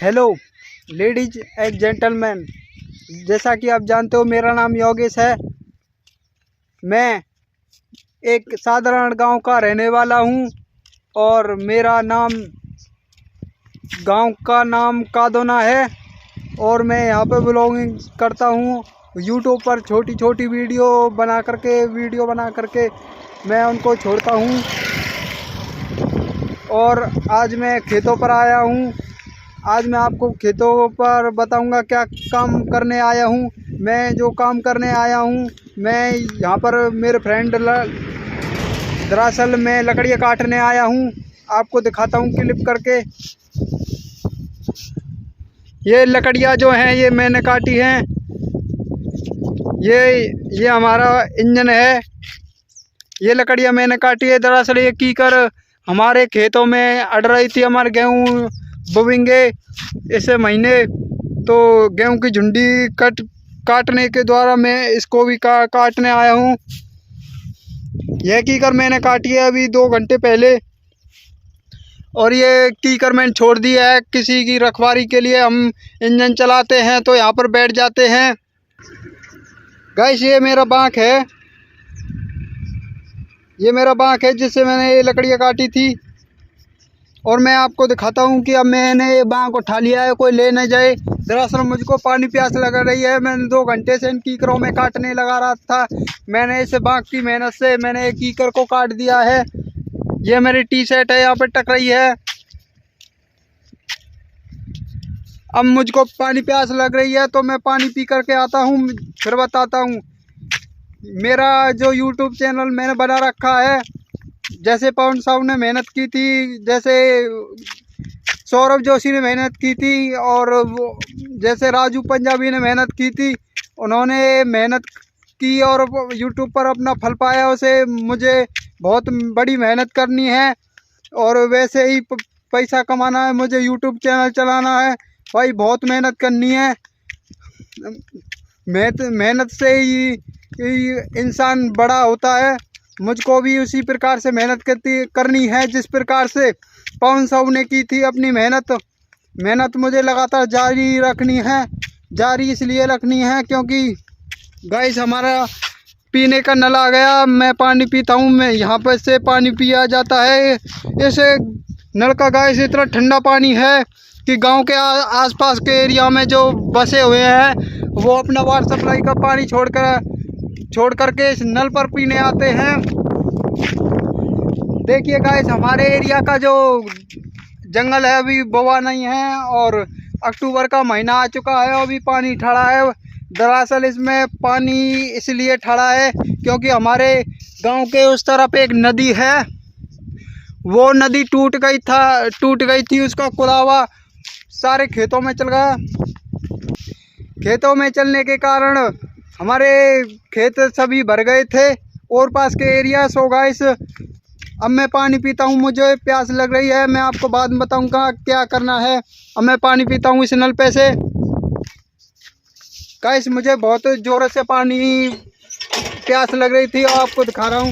Hello ladies and gentleman, जैसा कि आप जानते हो मेरा नाम योगेश है। मैं एक साधारण गांव का रहने वाला हूं और मेरा नाम गांव का नाम कादोना है और मैं यहां पर ब्लॉगिंग करता हूं। यूट्यूब पर छोटी छोटी वीडियो बना करके मैं उनको छोड़ता हूं। और आज मैं खेतों पर आया हूं। आज मैं आपको खेतों पर बताऊंगा क्या काम करने आया हूं। मैं जो काम करने आया हूं, मैं यहां पर मेरे फ्रेंड दरअसल मैं लकड़ियां काटने आया हूं। आपको दिखाता हूं क्लिप करके। ये लकड़ियां जो हैं ये मैंने काटी हैं। ये हमारा इंजन है। ये लकड़ियां मैंने काटी है। दरअसल ये कीकर हमारे खेतों में अड़ रही थी। हमारे गेहूँ बोएंगे इस महीने, तो गेहूं की झुंडी काटने के द्वारा मैं इसको भी काटने आया हूं। यह कीकर मैंने काटी है अभी 2 घंटे पहले और ये कीकर मैंने छोड़ दिया है किसी की रखवाली के लिए। हम इंजन चलाते हैं तो यहाँ पर बैठ जाते हैं। गाइस ये मेरा बांक है। ये मेरा बांक है जिससे मैंने ये लकड़ियाँ काटी थी और मैं आपको दिखाता हूँ कि अब मैंने ये बांक उठा लिया है, कोई ले न जाए। दरअसल मुझको पानी प्यास लग रही है। मैंने 2 घंटे से इन कीकरों में काटने लगा रहा था। मैंने इस बांक की मेहनत से मैंने एक कीकर को काट दिया है। ये मेरी टी शर्ट है, यहाँ पे टक रही है। अब मुझको पानी प्यास लग रही है तो मैं पानी पी करके आता हूँ, फिर बताता हूँ। मेरा जो यूट्यूब चैनल मैंने बना रखा है, जैसे पवन साहब ने मेहनत की थी, जैसे सौरभ जोशी ने मेहनत की थी और वो जैसे राजू पंजाबी ने मेहनत की थी, उन्होंने मेहनत की और यूट्यूब पर अपना फल पाया। उसे मुझे बहुत बड़ी मेहनत करनी है और वैसे ही पैसा कमाना है। मुझे यूट्यूब चैनल चलाना है भाई, बहुत मेहनत करनी है। मेहनत से ही इंसान बड़ा होता है। मुझको भी उसी प्रकार से मेहनत करनी है जिस प्रकार से पवन साहब ने की थी अपनी मेहनत मुझे लगातार जारी रखनी है। जारी इसलिए रखनी है क्योंकि गाइस हमारा पीने का नल आ गया। मैं पानी पीता हूँ, मैं यहाँ पर से पानी पिया जाता है। इस नल का गाइस इतना ठंडा पानी है कि गांव के आसपास के एरिया में जो बसे हुए हैं वो अपना वाटर सप्लाई का पानी छोड़ करके इस नल पर पीने आते हैं। देखिए गाइस हमारे एरिया का जो जंगल है अभी बोवा नहीं है और अक्टूबर का महीना आ चुका है, अभी पानी ठड़ा है। दरअसल इसमें पानी इसलिए ठड़ा है क्योंकि हमारे गांव के उस तरफ एक नदी है। वो नदी टूट गई थी। उसका कुलावा सारे खेतों में चल गया। खेतों में चलने के कारण हमारे खेत सभी भर गए थे और पास के एरिया। सो गाइस अब मैं पानी पीता हूँ, मुझे प्यास लग रही है। मैं आपको बाद में बताऊंगा क्या करना है। अब मैं पानी पीता हूँ इस नल पे से। गाइस मुझे बहुत ज़ोर से पानी प्यास लग रही थी और आपको दिखा रहा हूँ।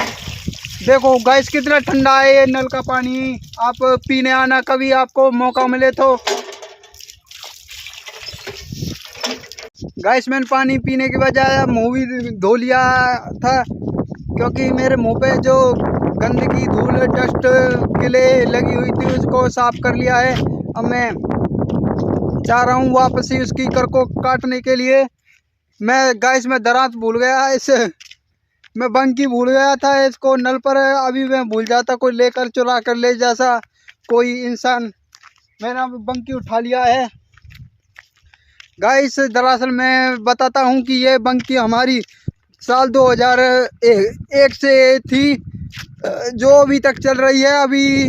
देखो गाइस कितना ठंडा है ये नल का पानी। आप पीने आना कभी आपको मौका मिले तो। गाइस मैंने पानी पीने के बजाय मुँह भी धो लिया था क्योंकि मेरे मुंह पे जो गंदगी धूल डस्ट कीले लगी हुई थी उसको साफ कर लिया है। अब मैं चाह रहा हूँ वापस ही उस कीकर को काटने के लिए। मैं दरात भूल गया, मैं बंकी भूल गया था इसको नल पर। अभी मैं भूल जाता कोई लेकर चुरा कर ले जैसा कोई इंसान। मैंने अभी बंकी उठा लिया है। गाइस दरअसल मैं बताता हूँ कि ये बंकी हमारी साल 2001 से थी जो अभी तक चल रही है। अभी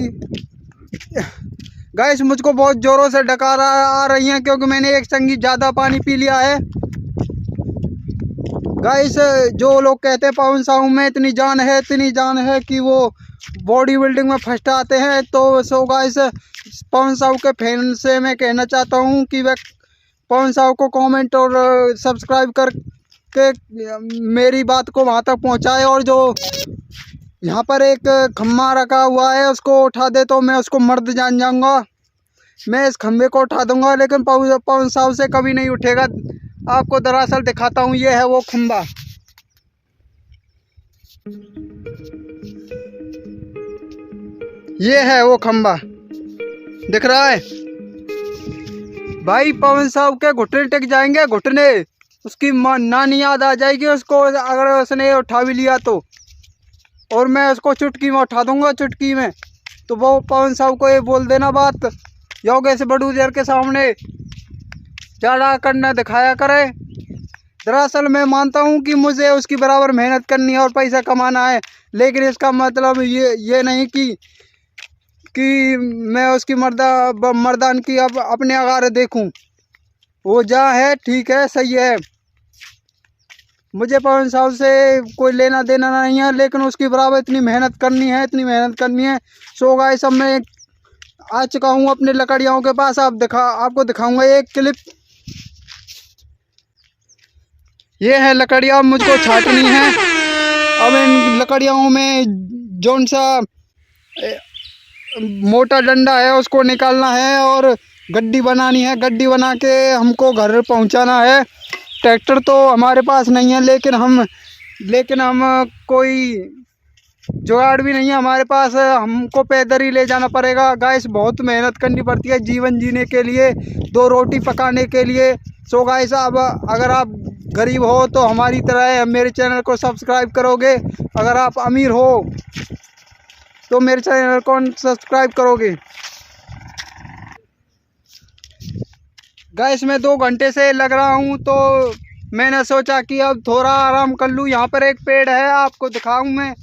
गाइस मुझको बहुत ज़ोरों से डकार आ रही हैं क्योंकि मैंने एक संगी ज़्यादा पानी पी लिया है। गाइस जो लोग कहते हैं पवन साहू में इतनी जान है कि वो बॉडी बिल्डिंग में फर्स्ट आते हैं, तो सो गाइस पवन साहू के फैन से मैं कहना चाहता हूँ कि वह पवन साहू को कमेंट और सब्सक्राइब करके मेरी बात को वहाँ तक पहुँचाए। और जो यहाँ पर एक खम्मा रखा हुआ है उसको उठा दे तो मैं उसको मर्द जान जाऊँगा। मैं इस खंबे को उठा दूंगा, लेकिन पवन साहब से कभी नहीं उठेगा। आपको दरअसल दिखाता हूँ, ये है वो खंबा। ये है वो खंबा, दिख रहा है भाई। पवन साहब के घुटने टेक जाएंगे, घुटने। उसकी नानी याद आ जाएगी उसको, अगर उसने उठा भी लिया तो। और मैं उसको चुटकी में उठा दूंगा, चुटकी में। तो वो पवन साहब को ये बोल देना बात, योगे से बड़ू देर के सामने ज़्यादा करना दिखाया करे। दरअसल मैं मानता हूँ कि मुझे उसकी बराबर मेहनत करनी है और पैसा कमाना है, लेकिन इसका मतलब ये नहीं कि मैं उसकी मर्दान की अब अपने अगारे देखूं। वो जहाँ है ठीक है, सही है। मुझे पवन साहब से कोई लेना देना नहीं है, लेकिन उसकी बराबर इतनी मेहनत करनी है, इतनी मेहनत करनी है। सो गाइस, अब मैं आ चुका हूँ अपने लकड़ियों के पास। आपको दिखाऊंगा एक क्लिप। ये है लकड़ियाँ, मुझको छाटनी है। अब इन लकड़ियों में जौन सा मोटा डंडा है उसको निकालना है और गड्डी बनानी है। गड्डी बना के हमको घर पहुंचाना है। ट्रैक्टर तो हमारे पास नहीं है, लेकिन हम कोई जुगाड़ भी नहीं है हमारे पास। हमको पैदल ही ले जाना पड़ेगा। गाइस, बहुत मेहनत करनी पड़ती है जीवन जीने के लिए, 2 रोटी पकाने के लिए। सो गाइस, अब अगर आप गरीब हो तो हमारी तरह मेरे चैनल को सब्सक्राइब करोगे। अगर आप अमीर हो तो मेरे चैनल को सब्सक्राइब करोगे। गाइस, मैं 2 घंटे से लग रहा हूँ, तो मैंने सोचा कि अब थोड़ा आराम कर लूँ। यहाँ पर एक पेड़ है, आपको दिखाऊँ मैं।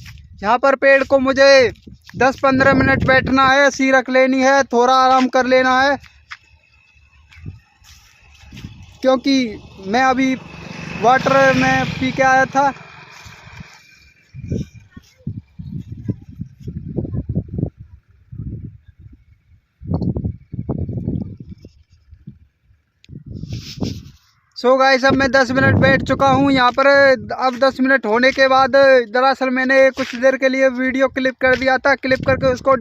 यहाँ पर पेड़ को मुझे 10-15 मिनट बैठना है, सीरक लेनी है, थोड़ा आराम कर लेना है, क्योंकि मैं अभी वाटर में पी के आया था। सो गाइस, अब मैं 10 मिनट बैठ चुका हूँ यहाँ पर। अब 10 मिनट होने के बाद दरअसल मैंने कुछ देर के लिए वीडियो क्लिप कर दिया था। क्लिप करके उसको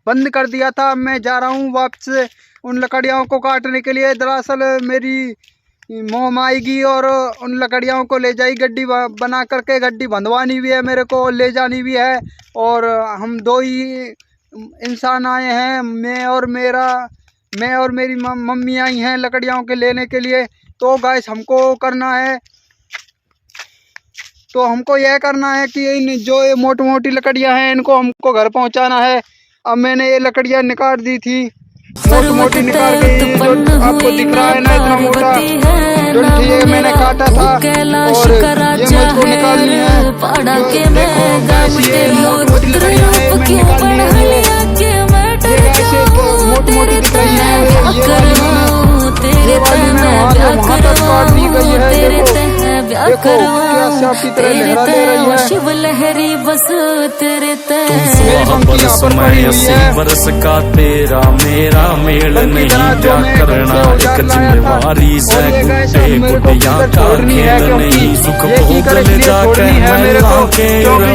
बंद कर दिया था। मैं जा रहा हूँ वापस उन लकड़ियों को काटने के लिए। दरअसल मेरी मोम आएगी और उन लकड़ियों को ले जाएगी गड्डी बना करके। गड्डी बंधवानी भी है मेरे को, ले जानी भी है। और हम 2 ही इंसान आए हैं, मैं और मेरी मम्मी आई हैं लकड़ियों के लेने के लिए। तो गाइस, हमको यह करना है कि जो ये मोटी मोटी लकड़ियां हैं इनको हमको घर पहुंचाना है। अब मैंने ये लकड़ियां निकाल दी थी, मोटी मोटी निकाल दी। जो आपको दिख रहा है ना, इतना मोटा डंठी ये मैंने काटा था और ये मुझको निकालनी है। देखो गाइस, ये मोटी मोटी लकड़ियां हैं, मैंने निकालनी है। ये गाइस, मोटी मोटी दिख रही है। ये वाली वहाँ तक काट दी गई है। देखो क्या साफ की तरह लहरा दे रही है। शिव लहरी बस तेरे वर्ष का तेरा मेरा मेल नहीं, क्या करना एक जिम्मेवारी से। गुड्डियां का खेल नहीं, सुख भोग ले जाकर महिला के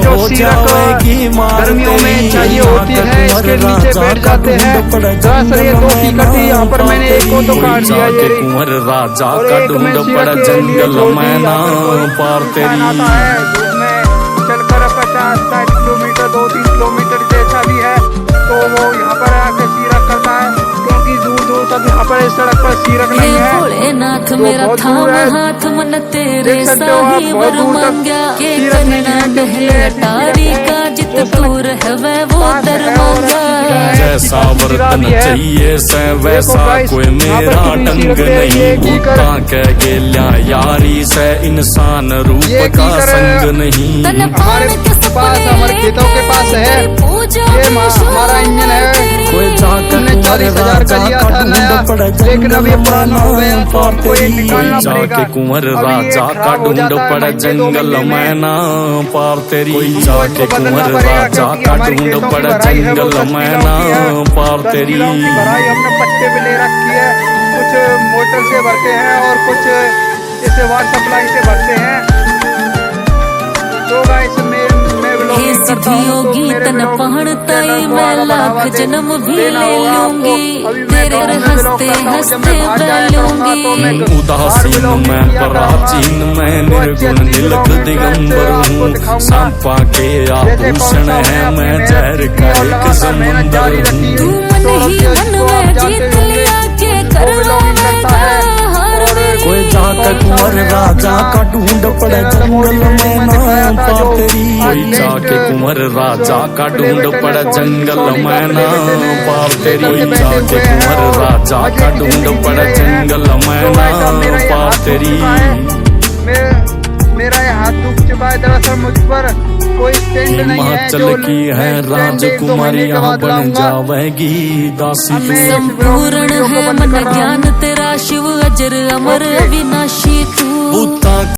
हो जाएगी मार तेरी। चाहिए होती है, इसके नीचे बैठ जाते हैं। दरअसल ये 2 टिकट यहाँ पर मैंने एक को तो काट दिया। ये कुंवर राजा का ढूंढ पड़ा जंगल मैना पार तेरी। चलकर 50-60 किलोमीटर, 2-3 किलोमीटर जैसा भी है, तो वो यहाँ पर आकर सीरक करता है, क्योंकि दूर तक यहाँ पर इस सड़क पर सीरक नहीं है। भोलेनाथ तो मेरा बहुत थाम दूर है। हाथ मन तेरे देख सकते हो आप, बहुत दूर तक सीरक नहीं है, क्योंकि तारी का जित दूर है वह वो दरमांगा। जैसा बर्तन चाहिए से वैसा कोई मेरा डंग नहीं। भूता कह गेल्या यारी से इंसान रूप का संग नहीं। हमारे पास, हमारे खेतों के पास है, ये हमारा इंजन है। कोई हमने 40,000 का लिया था नया, लेकिन अब ये पुराना हो गया, तो हमको ये निकालना पड़ेगा। कुंवर राजा का ढूंढ पड़ा जंगल मैना पार तेरी। जाके कुंवर राजा का ढूंढ पड़ा जंगल मैना पार तेरी। भराई हमने पट्टे पे ले रखी है, कुछ मोटर से भरते हैं और कुछ जैसे वाटर सप्लाई से भरते हैं। तो गाइस, मैं हे सिद्धि योगी तन पहनताई मैं लाख जन्म भी ले लूंगी तेरे हंसते हंसते बैलूंगी उदासीन मैं पराचीन मैं निर्गुण नीलक दिगंबर हूँ सांपा के आभूषण है मैं जहर का एक समंदर हूँ तू मन ही मन में जीत लिया के करवाएगा हार मेरी कोई जाके कुंवर राजा का ढूंढ पड़े जंगल में ना पा तेरी कोई जाके कुंवर राजा का ढूंढ पड़े जंगल में ना पा तेरी कोई जाके कुंवर राजा का ढूंढ पड़े जंगल में ना पा तेरी मेरा ये हाथ दुख चुका है दरअसल मुझ पर कोई स्टैंड नहीं है हिमाचल की है राजकुमारी यहाँ बन जावेगी दासी तू संपूर्ण है मन ज्ञान तेरा शिव अजर अमर अविनाशी तू